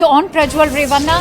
On Prajwal Revanna,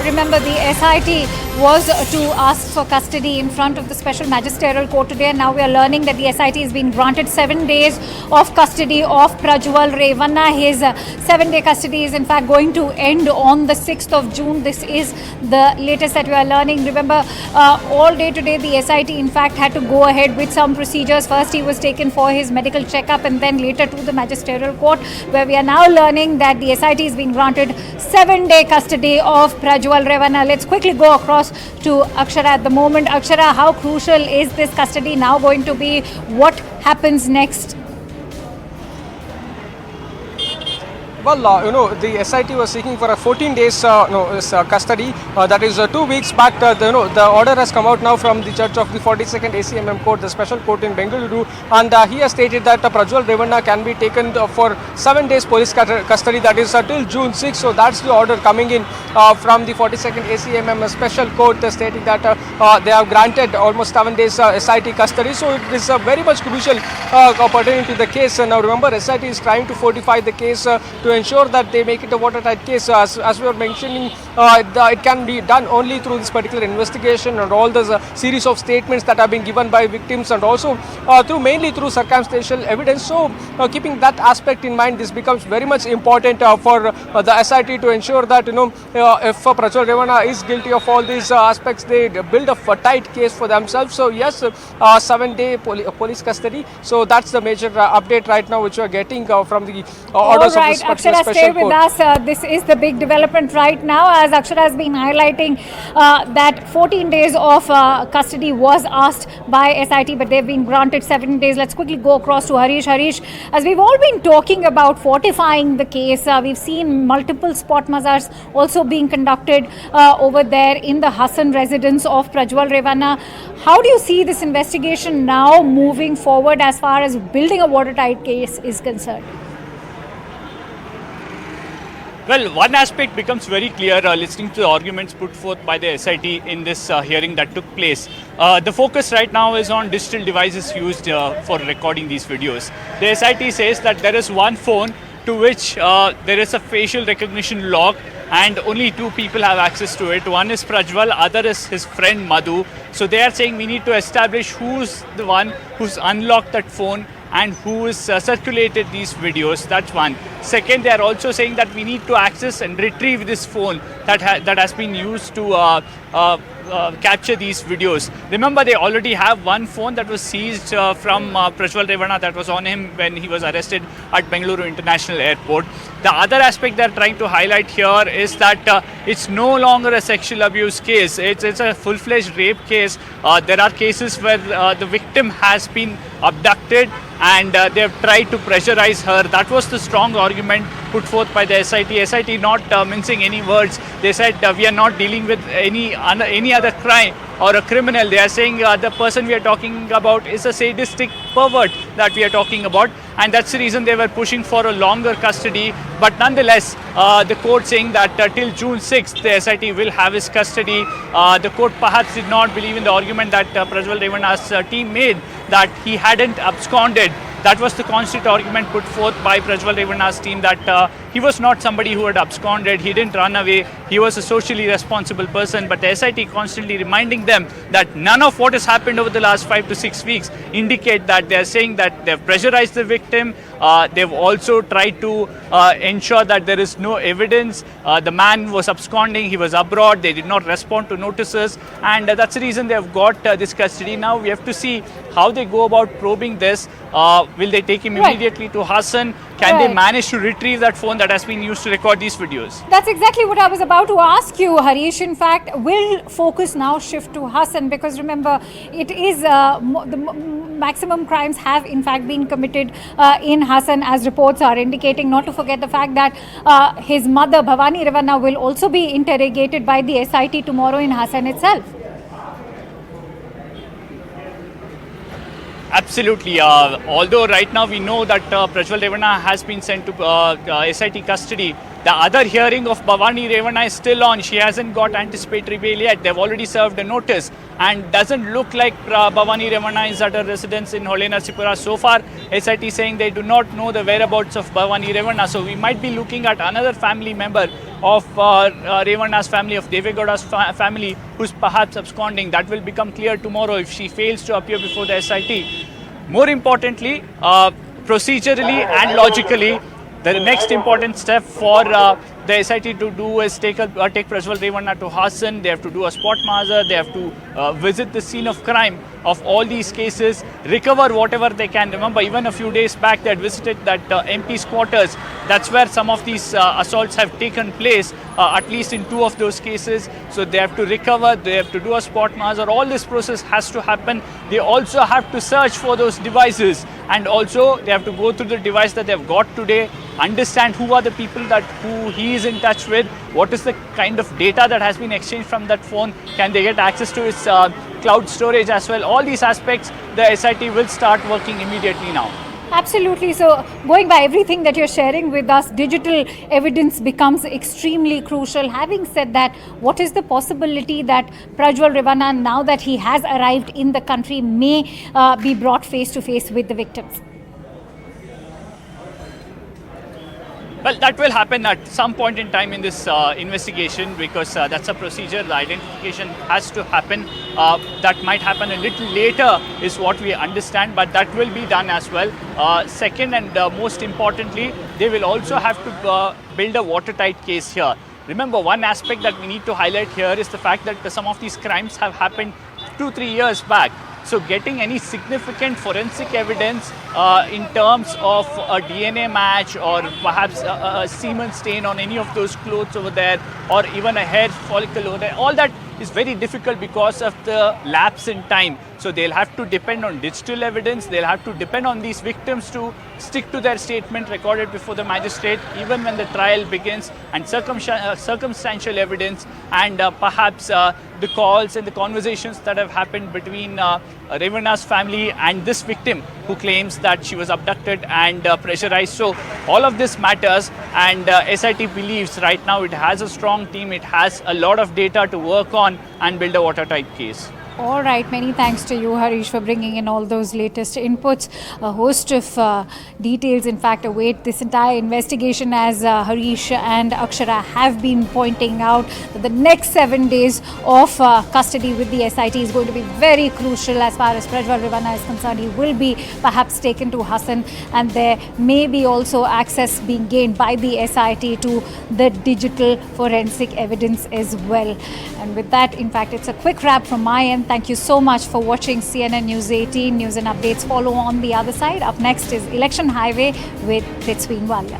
remember the SIT was to ask for custody in front of the Special Magisterial Court today, and now we are learning that the SIT has been granted 7 days of custody of Prajwal Revanna. His 7-day custody is in fact going to end on the 6th of June. This is the latest that we are learning. Remember, all day today the SIT in fact had to go ahead with some procedures. First he was taken for his medical checkup and then later to the Magisterial Court, where we are now learning that the SIT has been granted 7-day custody of Prajwal Revanna. Let's quickly go across to Akshara at the moment. Akshara, how crucial is this custody now going to be? What happens next? Well, the SIT was seeking for a 14 days custody. That is 2 weeks back. The order has come out now from the judge of the 42nd ACMM court, the special court in Bengaluru, and he has stated that Prajwal Revanna can be taken for 7 days police custody. That is till June 6th. So that's the order coming in from the 42nd ACMM special court, stating that they have granted almost 7 days SIT custody. So it is very much crucial pertaining to the case. Now remember, SIT is trying to fortify the case to ensure that they make it a watertight case. As we were mentioning, it can be done only through this particular investigation and all the series of statements that have been given by victims, and also mainly through circumstantial evidence. So keeping that aspect in mind, this becomes very much important for the SIT to ensure that if Prajwal Revanna is guilty of all these aspects, they build a tight case for themselves. So yes, 7-day police custody. So that's the major update right now which we are getting from the orders of this particular Akshara, special stay with court. us. This is the big development right now, as Akshara has been highlighting that 14 days of custody was asked by SIT, but they've been granted 7 days. Let's quickly go across to Harish. Harish, as we've all been talking about fortifying the case, we've seen multiple spot mazars also being conducted over there in the Hassan residence of Prajwal Revanna. How do you see this investigation now moving forward as far as building a watertight case is concerned? Well, one aspect becomes very clear listening to the arguments put forth by the SIT in this hearing that took place. The focus right now is on digital devices used for recording these videos. The SIT says that there is one phone to which there is a facial recognition lock, and only 2 people have access to it. One is Prajwal, other is his friend Madhu. So they are saying we need to establish who's the one who's unlocked that phone and who has circulated these videos. That's one. Second, they are also saying that we need to access and retrieve this phone that has been used to capture these videos. Remember, they already have one phone that was seized from Prajwal Revanna that was on him when he was arrested at Bengaluru International Airport. The other aspect they're trying to highlight here is that it's no longer a sexual abuse case. It's a full-fledged rape case. There are cases where the victim has been abducted and they have tried to pressurize her. That was the strong argument put forth by the SIT. SIT not mincing any words. They said we are not dealing with any other crime or a criminal. They are saying the person we are talking about is a sadistic pervert that we are talking about, and that's the reason they were pushing for a longer custody. But nonetheless, the court saying that till June 6th the SIT will have his custody. The court perhaps did not believe in the argument that Prajwal Revanna's team made, that he hadn't absconded. That was the constant argument put forth by Prajwal Revanna's team, that he was not somebody who had absconded, he didn't run away, he was a socially responsible person. But the SIT constantly reminding them that none of what has happened over the last 5 to 6 weeks indicate that. They are saying that they've pressurized the victim. They've also tried to ensure that there is no evidence. The man was absconding, he was abroad, they did not respond to notices, and that's the reason they have got this custody. Now we have to see how they go about probing this. Will they take him immediately to Hassan? Can they manage to retrieve that phone that has been used to record these videos? That's exactly what I was about to ask you, Harish. In fact, will focus now shift to Hassan? Because remember, it is the maximum crimes have in fact been committed in Hassan, as reports are indicating. Not to forget the fact that his mother, Bhavani Revanna, will also be interrogated by the SIT tomorrow in Hassan itself. Absolutely. Although right now we know that Prajwal Revanna has been sent to SIT custody, The other hearing of Bhavani Revana is still on. She hasn't got anticipatory bail yet. They've already served a notice, and doesn't look like Bhavani Revana is at her residence in Hole Narsipura. So far, SIT saying they do not know the whereabouts of Bhavani Revana. So we might be looking at another family member of Revana's family, of Devegowda's family, who's perhaps absconding. That will become clear tomorrow if she fails to appear before the SIT. More importantly, procedurally and logically, the next important step for the SIT to do is take Prajwal Revana to Hassan. They have to do a spot mazar. They have to visit the scene of crime of all these cases, recover whatever they can. Remember, even a few days back, they had visited that MP's quarters. That's where some of these assaults have taken place, at least in 2 of those cases. So they have to recover, they have to do a spot mazar. All this process has to happen. They also have to search for those devices, and also they have to go through the device that they have got today, understand who are the people who he is in touch with, what is the kind of data that has been exchanged from that phone, can they get access to his cloud storage as well. All these aspects, the SIT will start working immediately now. Absolutely. So, going by everything that you're sharing with us, digital evidence becomes extremely crucial. Having said that, what is the possibility that Prajwal Revana, now that he has arrived in the country, may be brought face to face with the victims? Well, that will happen at some point in time in this investigation, because that's a procedure. The identification has to happen. That might happen a little later is what we understand, but that will be done as well. Second, and most importantly, they will also have to build a watertight case here. Remember, one aspect that we need to highlight here is the fact that some of these crimes have happened 2-3 years back. So getting any significant forensic evidence in terms of a DNA match, or perhaps a semen stain on any of those clothes over there, or even a hair follicle over there, all that is very difficult because of the lapse in time. So they'll have to depend on digital evidence. They'll have to depend on these victims to stick to their statement recorded before the magistrate, even when the trial begins, and circumstantial evidence, and perhaps the calls and the conversations that have happened between Revana's family and this victim, who claims that she was abducted and pressurized. So all of this matters, and SIT believes right now it has a strong team, it has a lot of data to work on and build a watertight case. All right, many thanks to you, Harish, for bringing in all those latest inputs. A host of details, in fact, await this entire investigation, as Harish and Akshara have been pointing out that the next 7 days of custody with the SIT is going to be very crucial as far as Prajwal Revana is concerned. He will be perhaps taken to Hassan, and there may be also access being gained by the SIT to the digital forensic evidence as well. And with that, in fact, it's a quick wrap from my end. Thank you so much for watching CNN News 18. News and updates follow on the other side. Up next is Election Highway with Prithvi Walia.